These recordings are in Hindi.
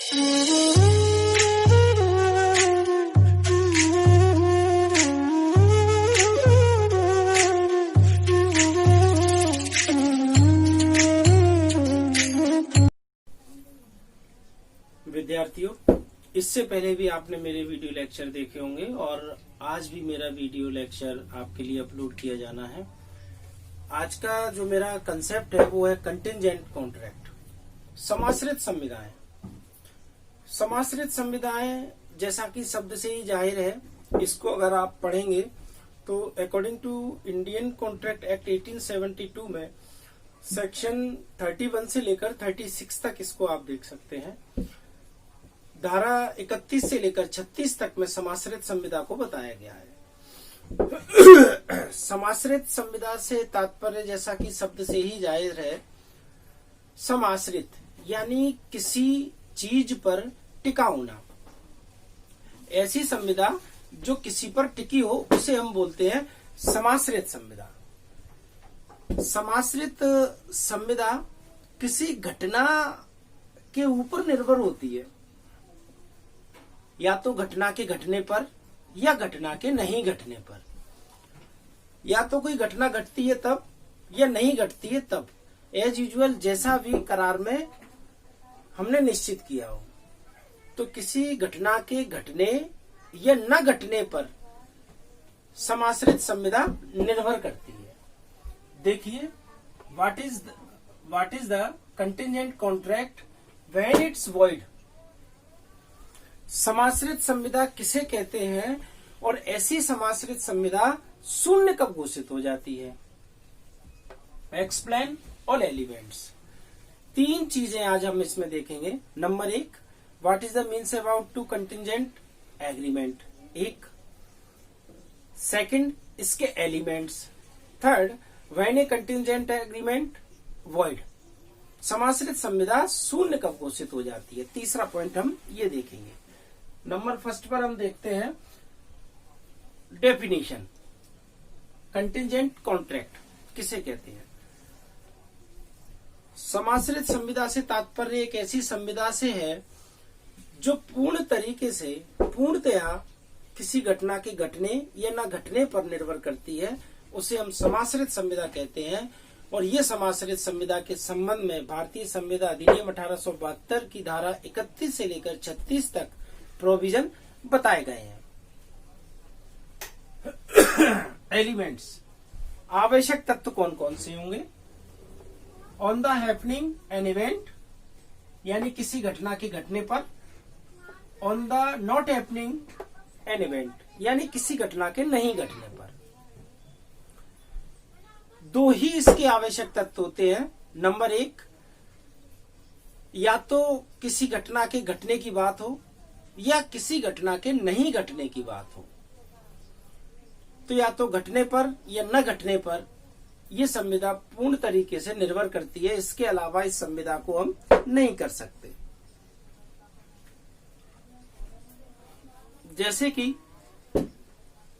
विद्यार्थियों, इससे पहले भी आपने मेरे वीडियो लेक्चर देखे होंगे और आज भी मेरा वीडियो लेक्चर आपके लिए अपलोड किया जाना है। आज का जो मेरा कंसेप्ट है वो है कंटिंजेंट कॉन्ट्रैक्ट, समाश्रित संविदाएं। समाश्रित संविदाएं जैसा कि शब्द से ही जाहिर है, इसको अगर आप पढ़ेंगे तो according to Indian contract act 1872 में सेक्शन 31 से लेकर 36 तक इसको आप देख सकते हैं। धारा 31 से लेकर 36 तक में समाश्रित संविदा को बताया गया है। समाश्रित संविदा से तात्पर्य जैसा कि शब्द से ही जाहिर है, समाश्रित यानी किसी चीज पर टिका होना। ऐसी संविदा जो किसी पर टिकी हो उसे हम बोलते हैं समाश्रित संविदा। समाश्रित संविदा किसी घटना के ऊपर निर्भर होती है, या तो घटना के घटने पर या घटना के नहीं घटने पर। या तो कोई घटना घटती है तब या नहीं घटती है तब, एज यूजुअल जैसा भी करार में हमने निश्चित किया हो। तो किसी घटना के घटने या न घटने पर समाश्रित संविदा निर्भर करती है। देखिए, what is the contingent contract when it's void. समाश्रित संविदा किसे कहते हैं और ऐसी समाश्रित संविदा शून्य कब घोषित हो जाती है। Explain all elements. 3 चीजें आज हम इसमें देखेंगे। Number 1, what is the means about to contingent agreement, 1। Second, इसके elements. Third, when a contingent agreement void. समाश्रित संविदा शून्य कब घोषित हो जाती है। तीसरा पॉइंट हम ये देखेंगे। नंबर फर्स्ट पर हम देखते हैं डेफिनेशन। कंटिंजेंट कॉन्ट्रैक्ट किसे कहते हैं। समाश्रित संविदा से तात्पर्य एक ऐसी संविदा से है जो पूर्ण तरीके से पूर्णतया किसी घटना के घटने या न घटने पर निर्भर करती है, उसे हम समाश्रित संविदा कहते हैं। और ये समाश्रित संविदा के संबंध में भारतीय संविदा अधिनियम 1872 की धारा 31 से लेकर 36 तक प्रोविजन बताए गए हैं। एलिमेंट्स, आवश्यक तत्व कौन कौन से होंगे। On the happening an event, यानी किसी घटना के घटने पर। On the not happening an event, यानी किसी घटना के नहीं घटने पर। 2 ही इसके आवश्यक तत्व होते हैं। नंबर 1, या तो किसी घटना के घटने की बात हो या किसी घटना के नहीं घटने की बात हो। तो या तो घटने पर या न घटने पर यह संविदा पूर्ण तरीके से निर्भर करती है। इसके अलावा इस संविदा को हम नहीं कर सकते। जैसे कि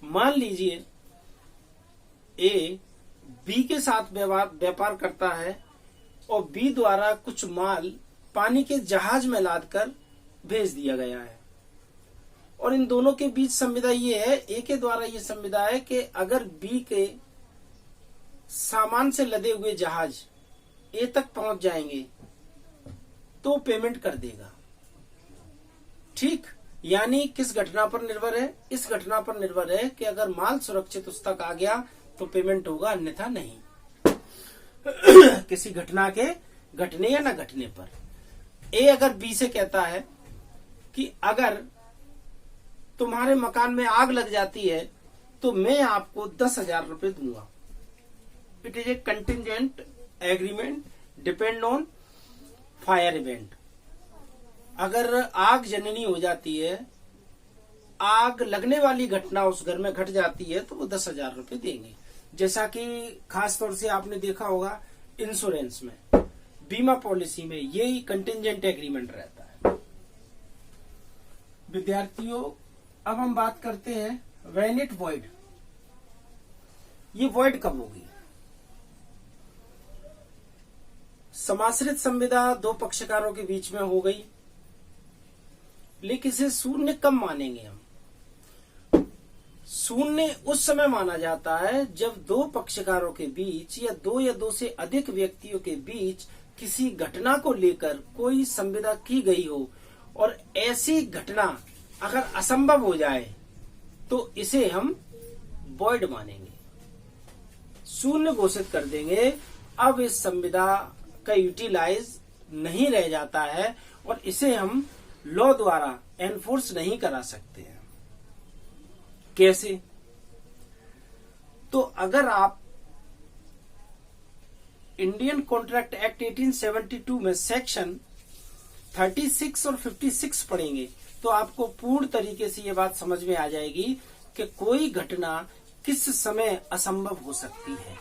मान लीजिए ए बी के साथ व्यापार करता है और बी द्वारा कुछ माल पानी के जहाज में लादकर भेज दिया गया है। और इन दोनों के बीच संविदा ये है, ए के द्वारा ये संविदा है कि अगर बी के सामान से लदे हुए जहाज ए तक पहुंच जाएंगे तो पेमेंट कर देगा। ठीक, यानी किस घटना पर निर्भर है। इस घटना पर निर्भर है कि अगर माल सुरक्षित उस तक आ गया तो पेमेंट होगा, अन्यथा नहीं। किसी घटना के घटने या न घटने पर ए अगर बी से कहता है कि अगर तुम्हारे मकान में आग लग जाती है तो मैं आपको 10,000 रुपए दूंगा। It is A contingent agreement depend on fire event. अगर आग जननी हो जाती है, आग लगने वाली घटना उस घर में घट जाती है तो वो 10,000 रुपए देंगे। जैसा कि खास तौर से आपने देखा होगा इंश्योरेंस में, बीमा पॉलिसी में यही कंटिंजेंट एग्रीमेंट रहता है। विद्यार्थियों, अब हम बात करते हैं व्हेन इट वॉइड। ये वॉइड कब होगी। समाश्रित संविदा 2 पक्षकारों के बीच में हो गई। लेकिन इसे शून्य कब मानेंगे हम? शून्य उस समय माना जाता है जब दो पक्षकारों के बीच या दो से अधिक व्यक्तियों के बीच किसी घटना को लेकर कोई संविदा की गई हो और ऐसी घटना अगर असंभव हो जाए तो इसे हम वॉइड मानेंगे, शून्य घोषित कर देंगे। अब इस संविदा का यूटिलाइज नहीं रह जाता है और इसे हम लॉ द्वारा एनफोर्स नहीं करा सकते हैं। कैसे? तो अगर आप इंडियन कॉन्ट्रैक्ट एक्ट 1872 में सेक्शन 36 और 56 पढ़ेंगे तो आपको पूर्ण तरीके से ये बात समझ में आ जाएगी कि कोई घटना किस समय असंभव हो सकती है।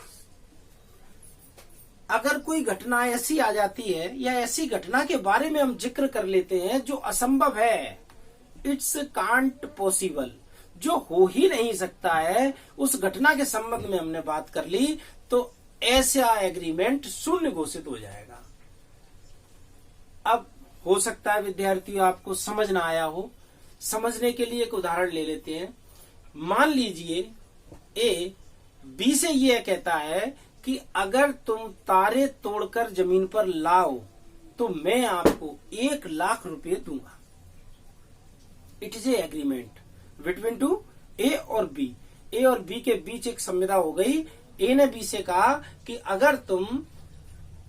अगर कोई घटना ऐसी आ जाती है या ऐसी घटना के बारे में हम जिक्र कर लेते हैं जो असंभव है, इट्स कांट पॉसिबल, जो हो ही नहीं सकता है, उस घटना के संबंध में हमने बात कर ली, तो ऐसा एग्रीमेंट शून्य घोषित हो जाएगा। अब हो सकता है विद्यार्थियों आपको समझ ना आया हो, समझने के लिए एक उदाहरण ले लेते हैं। मान लीजिए ए बी से यह कहता है कि अगर तुम तारे तोड़कर जमीन पर लाओ तो मैं आपको 1 लाख रुपए दूंगा। It is a agreement between two A और बी। ए और बी के बीच एक संविदा हो गई। ए ने बी से कहा कि अगर तुम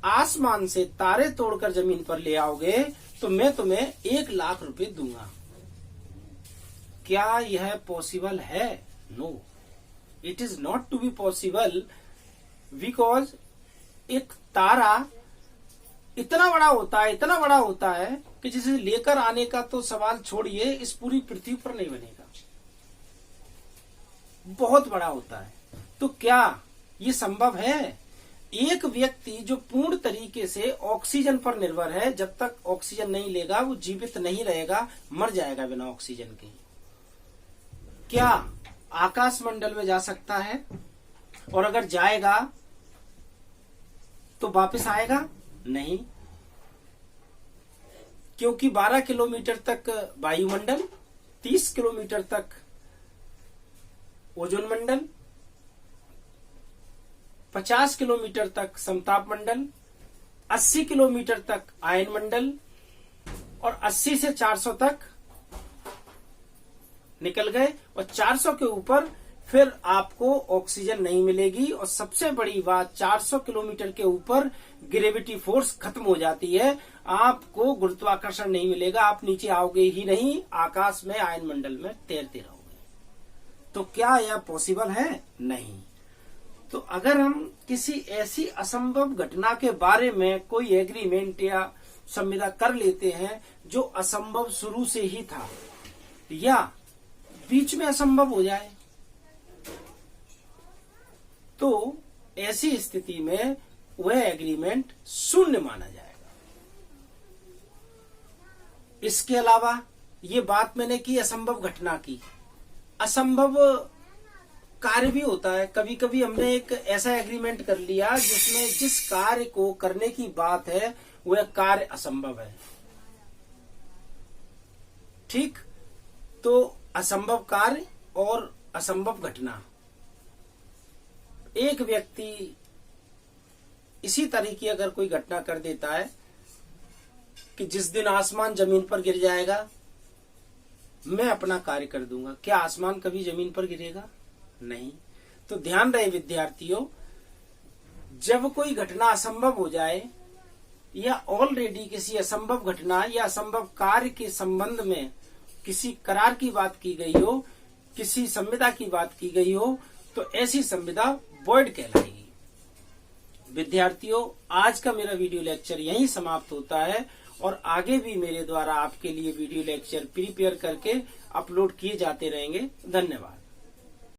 आसमान से तारे तोड़कर जमीन पर ले आओगे तो मैं तुम्हें 1 लाख रुपए दूंगा। क्या यह पॉसिबल है? No, it is not to be possible, because एक तारा इतना बड़ा होता है कि जिसे लेकर आने का तो सवाल छोड़िए, इस पूरी पृथ्वी पर नहीं बनेगा, बहुत बड़ा होता है। तो क्या ये संभव है? एक व्यक्ति जो पूर्ण तरीके से ऑक्सीजन पर निर्भर है, जब तक ऑक्सीजन नहीं लेगा वो जीवित नहीं रहेगा, मर जाएगा बिना ऑक्सीजन के। क्या आकाश मंडल में जा सकता है? और अगर जाएगा तो वापस आएगा? नहीं, क्योंकि 12 किलोमीटर तक वायुमंडल, 30 किलोमीटर तक ओजोन मंडल, 50 किलोमीटर तक समताप मंडल, 80 किलोमीटर तक आयन मंडल और 80 से 400 तक निकल गए, और 400 के ऊपर फिर आपको ऑक्सीजन नहीं मिलेगी। और सबसे बड़ी बात, 400 किलोमीटर के ऊपर ग्रेविटी फोर्स खत्म हो जाती है, आपको गुरुत्वाकर्षण नहीं मिलेगा, आप नीचे आओगे ही नहीं, आकाश में आयन मंडल में तैरते रहोगे। तो क्या यह पॉसिबल है? नहीं। तो अगर हम किसी ऐसी असंभव घटना के बारे में कोई एग्रीमेंट या संविदा कर लेते हैं जो असंभव शुरू से ही था या बीच में असंभव हो जाए, तो ऐसी स्थिति में वह एग्रीमेंट शून्य माना जाएगा। इसके अलावा ये बात मैंने की असंभव घटना की, असंभव कार्य भी होता है। कभी कभी हमने एक ऐसा एग्रीमेंट कर लिया जिसमें जिस कार्य को करने की बात है वह कार्य असंभव है। ठीक, तो असंभव कार्य और असंभव घटना, एक व्यक्ति इसी तरह की अगर कोई घटना कर देता है कि जिस दिन आसमान जमीन पर गिर जाएगा मैं अपना कार्य कर दूंगा, क्या आसमान कभी जमीन पर गिरेगा? नहीं। तो ध्यान रहे विद्यार्थियों, जब कोई घटना असंभव हो जाए या ऑलरेडी किसी असंभव घटना या असंभव कार्य के संबंध में किसी करार की बात की गई हो, किसी संविदा की बात की गई हो, तो ऐसी संविदा वॉइड कहलाएगी। विद्यार्थियों, आज का मेरा वीडियो लेक्चर यहीं समाप्त होता है और आगे भी मेरे द्वारा आपके लिए वीडियो लेक्चर प्रिपेयर करके अपलोड किए जाते रहेंगे। धन्यवाद।